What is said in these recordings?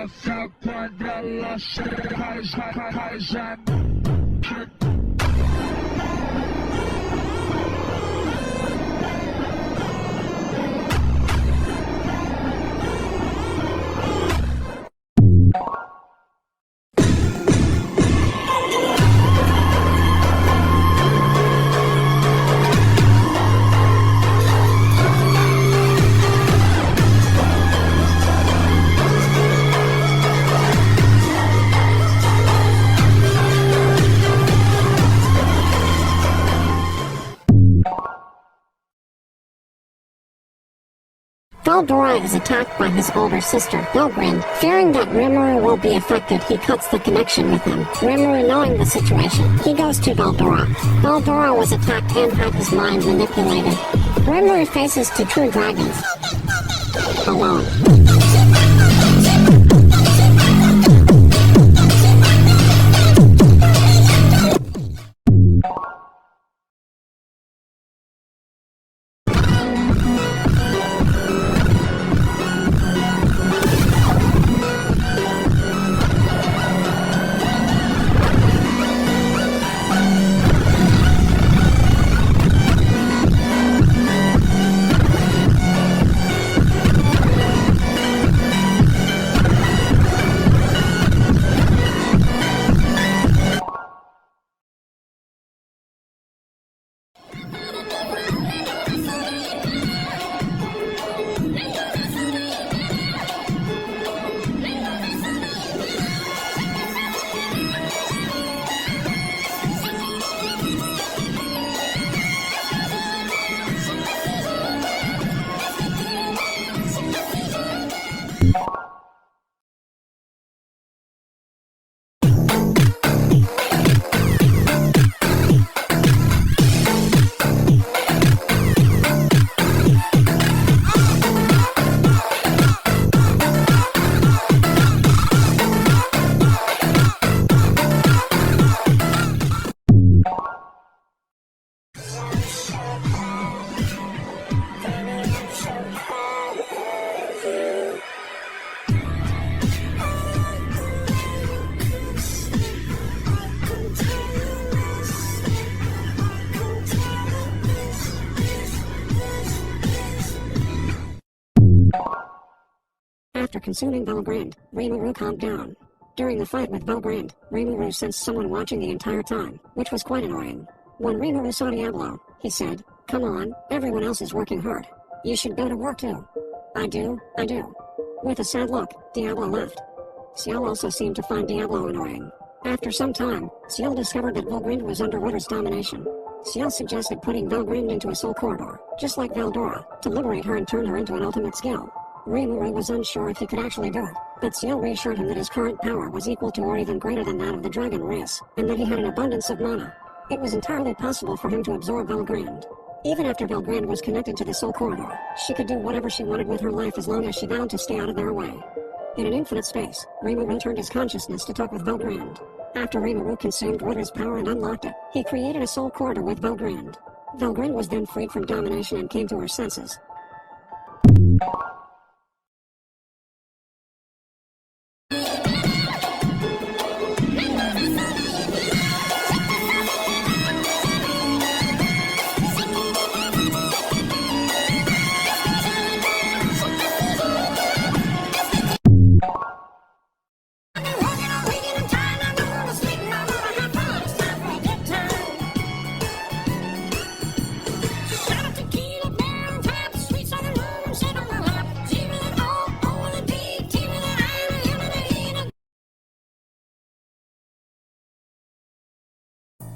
café quando ela chega, já. Velgrynd is attacked by his older sister, Velgrynd. Fearing that Rimuru will be affected, he cuts the connection with him. Rimuru, knowing the situation, he goes to Velgrynd. Velgrynd was attacked and had his mind manipulated. Rimuru faces two true dragons alone. After consuming Velgrynd, Rimuru calmed down. During the fight with Velgrynd, Rimuru sensed someone watching the entire time, which was quite annoying. When Rimuru saw Diablo, he said, "Come on, everyone else is working hard. You should go to work too." I do. With a sad look, Diablo left. Ciel also seemed to find Diablo annoying. After some time, Ciel discovered that Velgrynd was under Water's domination. Ciel suggested putting Velgrynd into a soul corridor, just like Veldora, to liberate her and turn her into an ultimate skill. Rimuru was unsure if he could actually do it, but Ciel reassured him that his current power was equal to or even greater than that of the dragon race, and that he had an abundance of mana. It was entirely possible for him to absorb Velgrynd. Even after Velgrynd was connected to the soul corridor, she could do whatever she wanted with her life as long as she vowed to stay out of their way. In an infinite space, Rimuru turned his consciousness to talk with Velgrynd. After Rimuru consumed Water's power and unlocked it, he created a soul corridor with Velgrynd. Velgrynd was then freed from domination and came to her senses.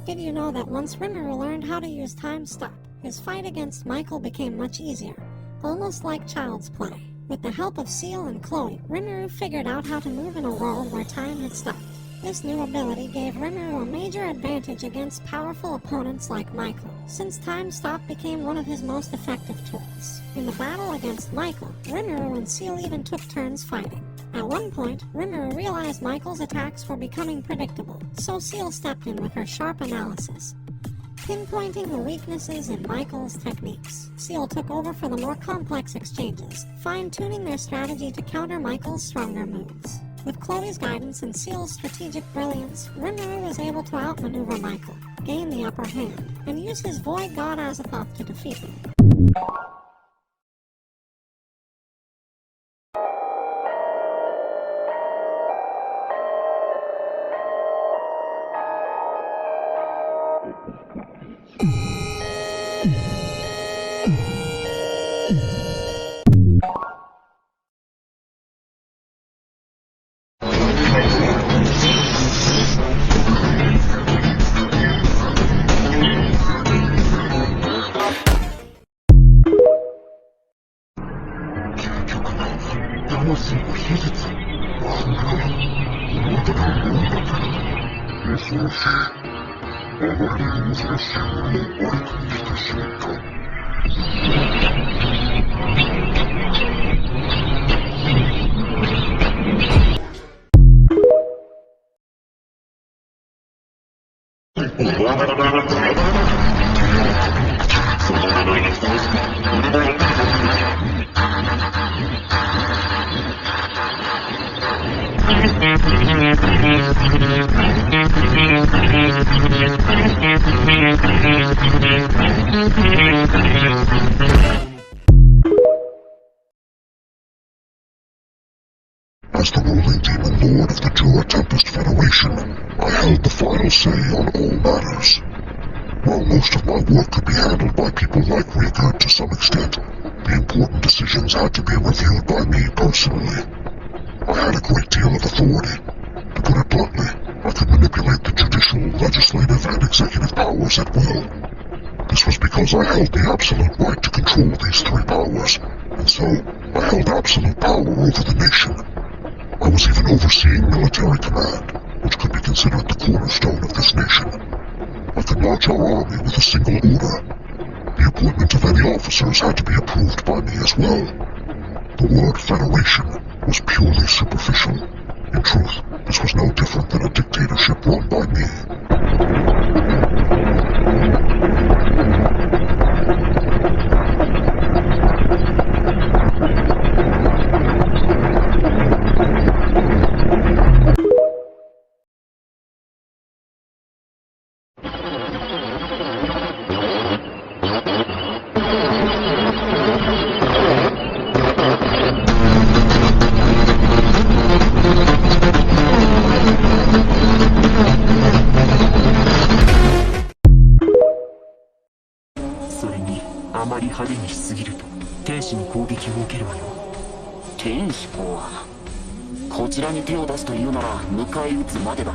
Did you know that once Rimuru learned how to use Time Stop, his fight against Michael became much easier, almost like child's play. With the help of Ciel and Chloe, Rimuru figured out how to move in a world where time had stopped. This new ability gave Rimuru a major advantage against powerful opponents like Michael, since Time Stop became one of his most effective tools. In the battle against Michael, Rimuru and Ciel even took turns fighting. At one point, Rimuru realized Michael's attacks were becoming predictable, so Ciel stepped in with her sharp analysis, pinpointing the weaknesses in Michael's techniques. Ciel took over for the more complex exchanges, fine-tuning their strategy to counter Michael's stronger moves. With Chloe's guidance and Seal's strategic brilliance, Rimuru was able to outmaneuver Michael, gain the upper hand, and use his Void God Azathoth to defeat him. As the ruling demon lord of the Tempest Federation, I held the final say on all matters. While most of my work could be handled by people like Rimuru to some extent, the important decisions had to be reviewed by me personally. I had a great deal of authority. To put it bluntly, I could manipulate the judicial, legislative, and executive powers at will. This was because I held the absolute right to control these three powers, and so I held absolute power over the nation. I was even overseeing military command, which could be considered the cornerstone of this nation. I could march our army with a single order. The appointment of any officers had to be approved by me as well. The word Federation was purely superficial. In truth, this was no different than a dictatorship run by me.天使公はこちらに手を出すというなら迎え撃つまでだ。